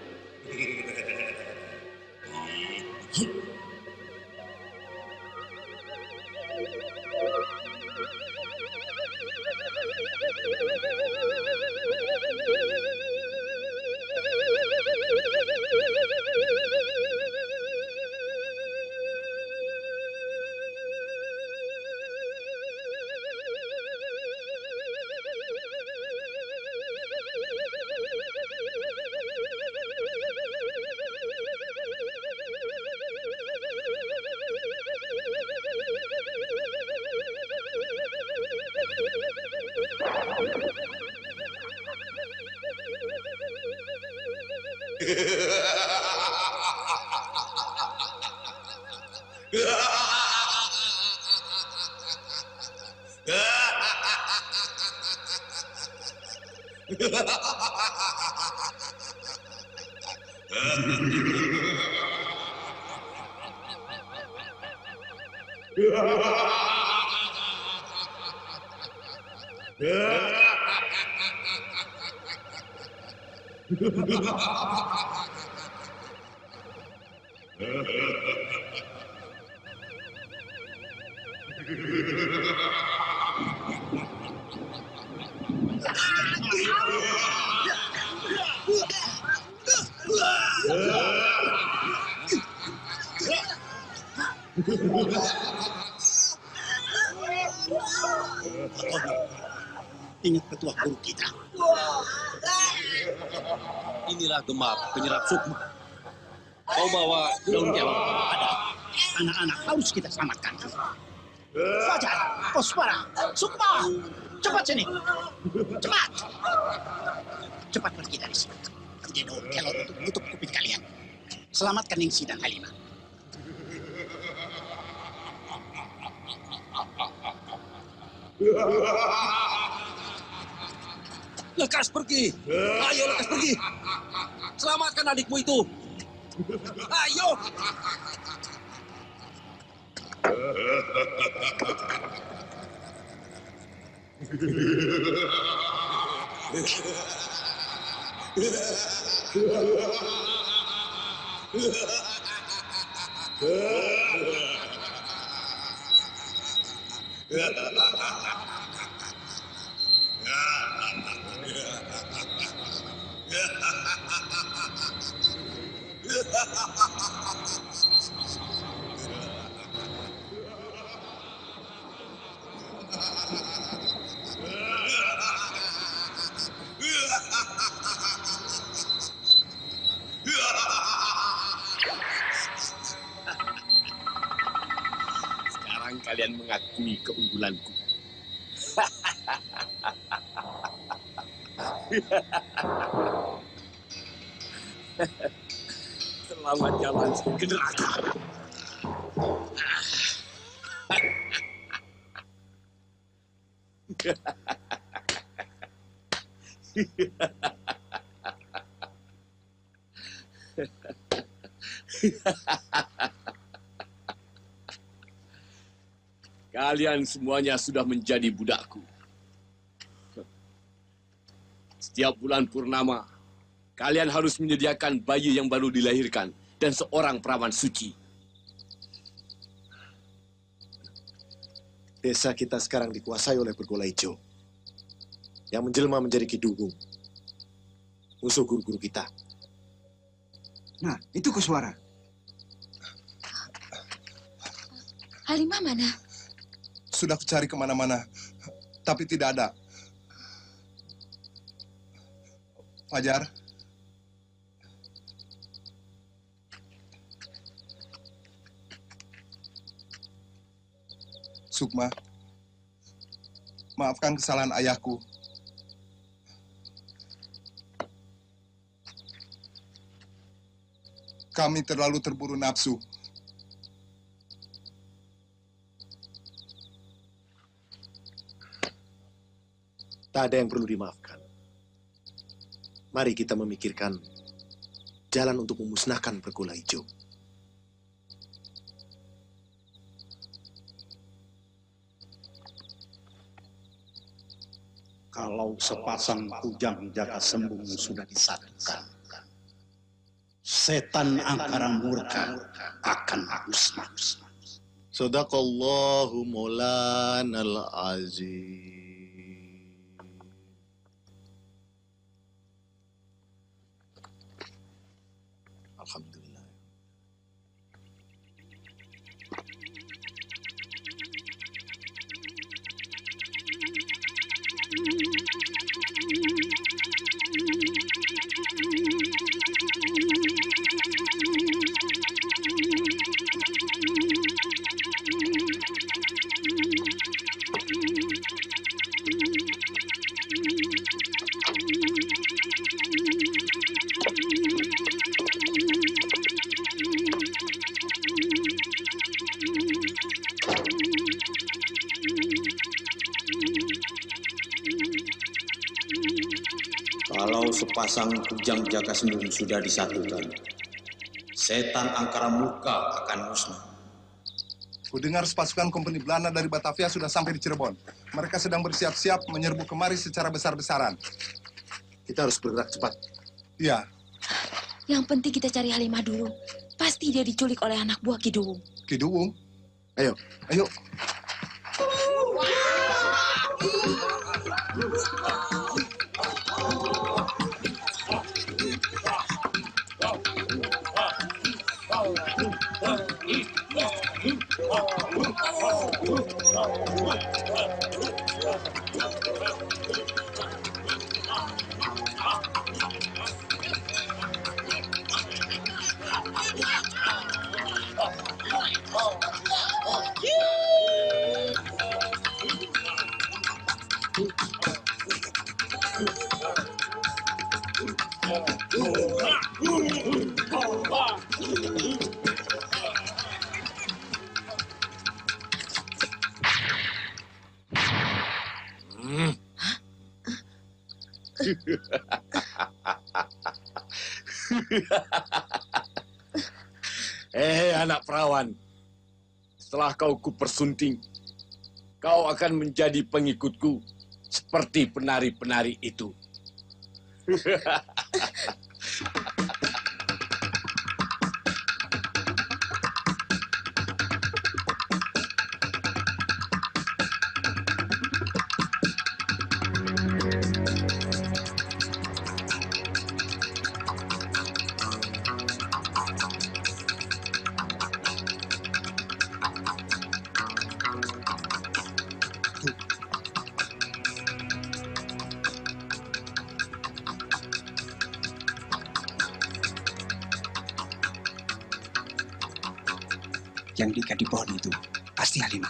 Ingat petua guru kita. Inilah Gemar, penyerap sukma. Kau bawa daun kelor. Ada. Anak-anak harus kita selamatkan. Fajar, Koswara, Sukma, cepat sini. Cepat. Cepat pergi dari sini. Punya daun kelor untuk menutup kuping kalian. Selamatkan Ningsi dan Halimah. Lekas pergi. Ayo lekas pergi. Selamatkan adikmu itu. Ayo. Sekarang kalian mengakui keunggulanku. Selamat jalan ke neraka. Kalian semuanya sudah menjadi budakku. Setiap bulan purnama, kalian harus menyediakan bayi yang baru dilahirkan dan seorang perawan suci. Desa kita sekarang dikuasai oleh Bergola Hijau yang menjelma menjadi Kidugung, musuh guru-guru kita. Nah, itu Koswara. Halimah mana? Sudah kucari kemana-mana, tapi tidak ada. Fajar, Sukma, maafkan kesalahan ayahku. Kami terlalu terburu nafsu. Tak ada yang perlu dimaafkan. Mari kita memikirkan jalan untuk memusnahkan Bergola Hijau. Kalau sepasang kujang jaga sembung sudah disatukan, setan angkara murka akan musnah. Sadaqallahu maulanal azim. Alhamdulillah. Kalau sepasang kujang jaga sembung sudah disatukan, setan angkara murka akan musnah. Kudengar sepasukan kompeni Belanda dari Batavia sudah sampai di Cirebon. Mereka sedang bersiap-siap menyerbu kemari secara besar-besaran. Kita harus bergerak cepat. Iya. Yang penting kita cari Halimah dulu. Pasti dia diculik oleh anak buah Ki Duwung. Ki Duwung? Ayo. Ayo. Anak perawan, setelah kau kupersunting, kau akan menjadi pengikutku seperti penari-penari itu. Yang diikat di pohon itu pasti Halimah.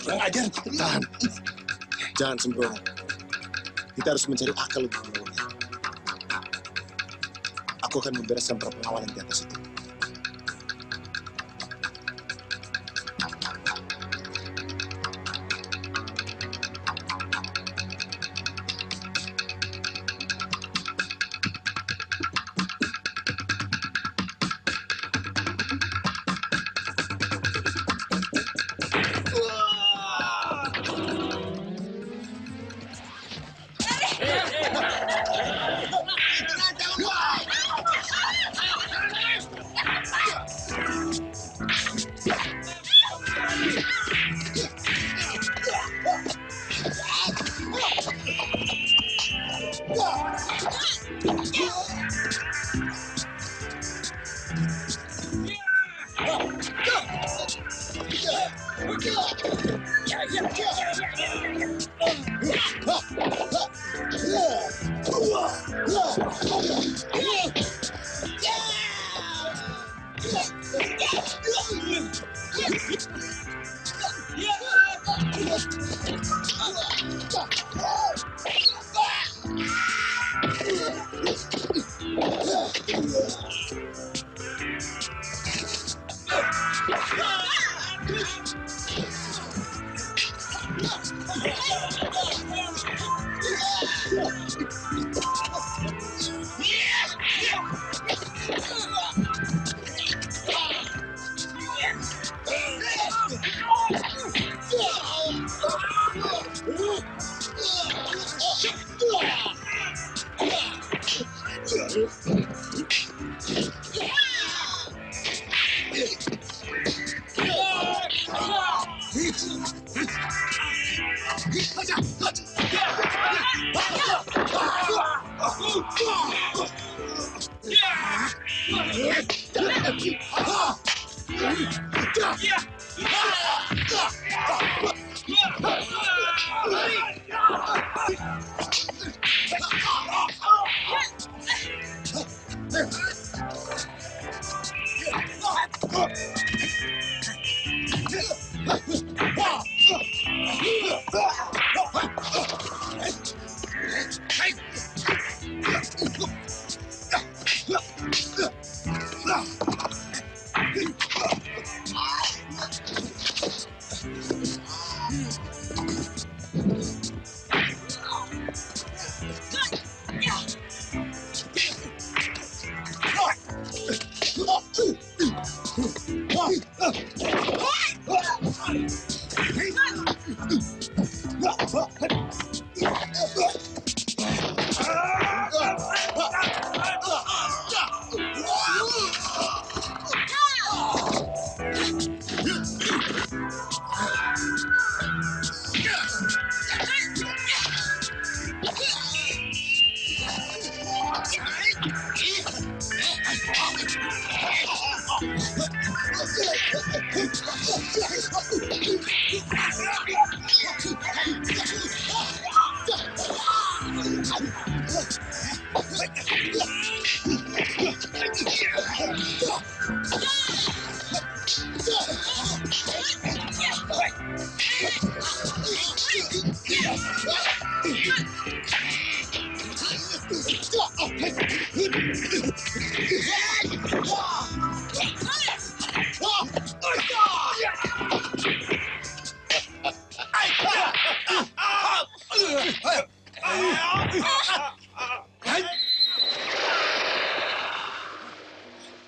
Kurang ajar, tahan. Jangan sembrono. Kita harus mencari akal untuk melawannya. Aku akan membereskan para pengawalan di atas itu.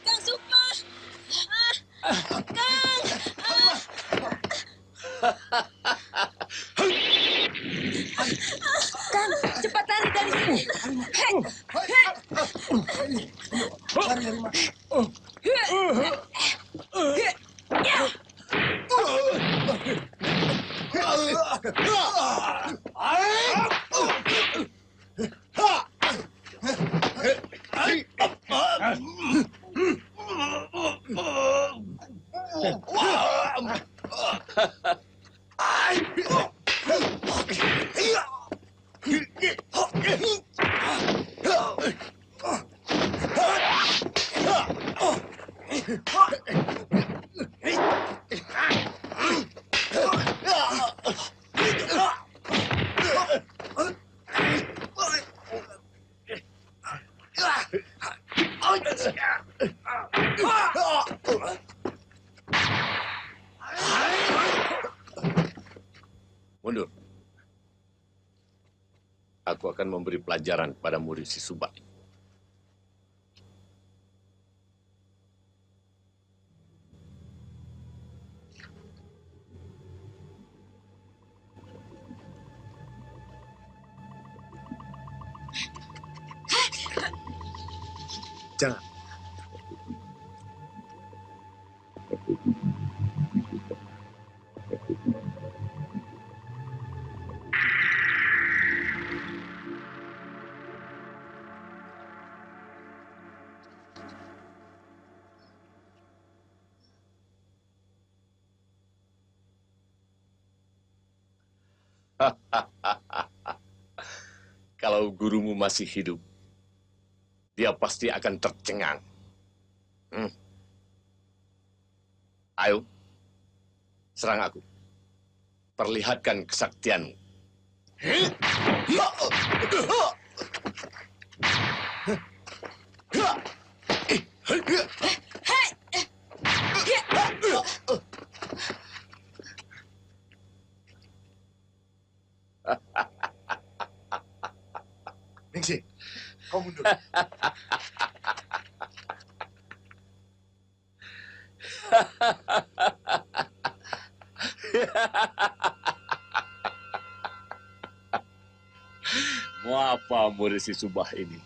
Kang Sukma! Kang, cepat lari dari sini. Mundur. Aku akan memberi pelajaran kepada murid si Subak. Jangan. Kalau gurumu masih hidup, dia pasti akan tercengang. Ayo, serang aku. Perlihatkan kesaktianmu. Ningsih, kau mundur. Mau apa murid si Subah ini?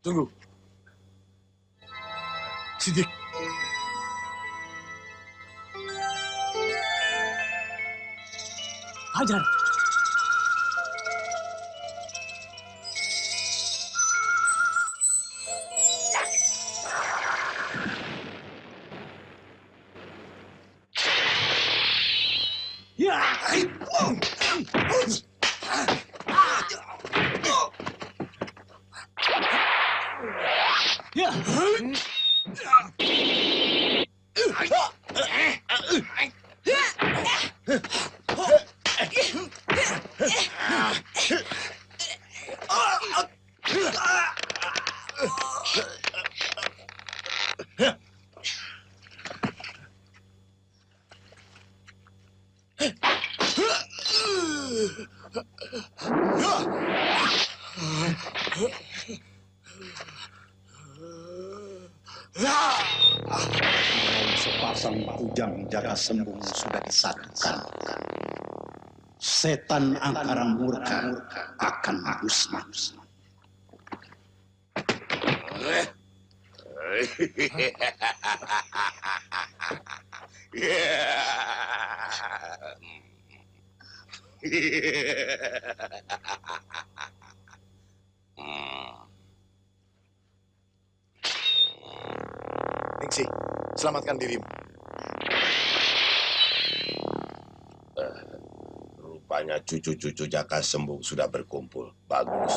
Tunggu. Sidik. Hajar. Sepasang kujang jaga sembung sudah disatukan. Setan angkara murka akan musnah. Ningsi, selamatkan dirimu. Rupanya cucu-cucu Jaka Sembung sudah berkumpul. Bagus.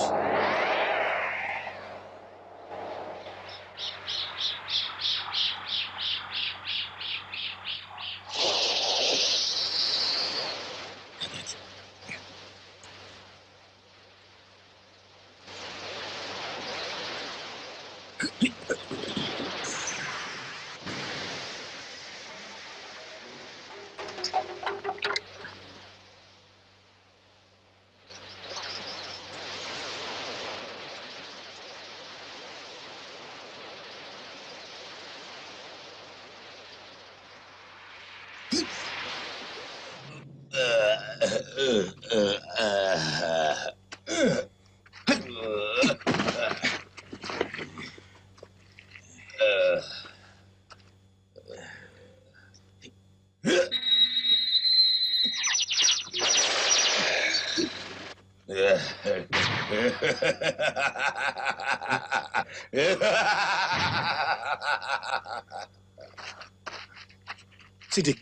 Sidik,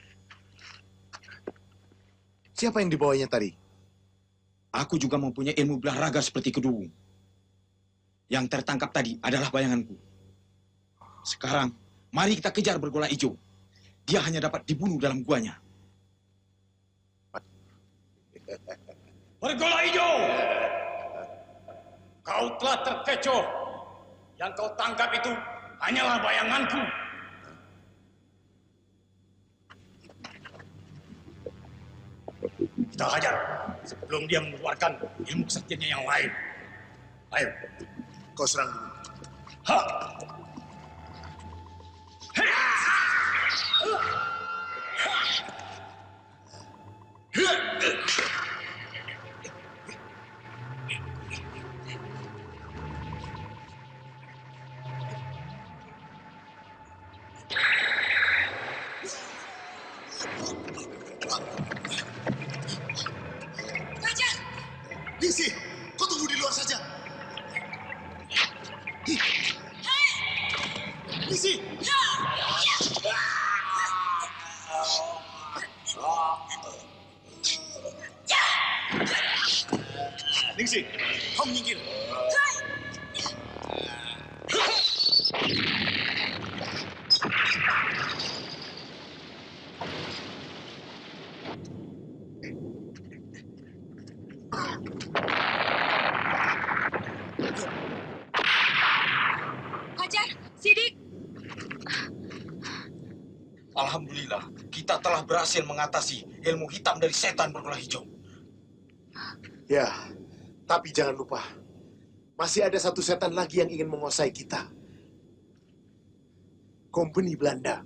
siapa yang dibawanya tadi? Aku juga mempunyai ilmu belah raga seperti Kedubung. Yang tertangkap tadi adalah bayanganku. Sekarang, mari kita kejar bergola hijau. Dia hanya dapat dibunuh dalam guanya. Bergola hijau! Kau telah terkecoh. Yang kau tangkap itu hanyalah bayanganku. Kita hajar sebelum dia mengeluarkan ilmu kesaktiannya yang lain. Ayo. Kau serang dulu. Ha! Ningsi, kau tunggu di luar saja. Ningsi! Ningsi, kau menyingkir. Hajar, Sidik. Alhamdulillah, kita telah berhasil mengatasi ilmu hitam dari setan bergola hijau. Ya, tapi jangan lupa, masih ada satu setan lagi yang ingin menguasai kita. Kompeni Belanda.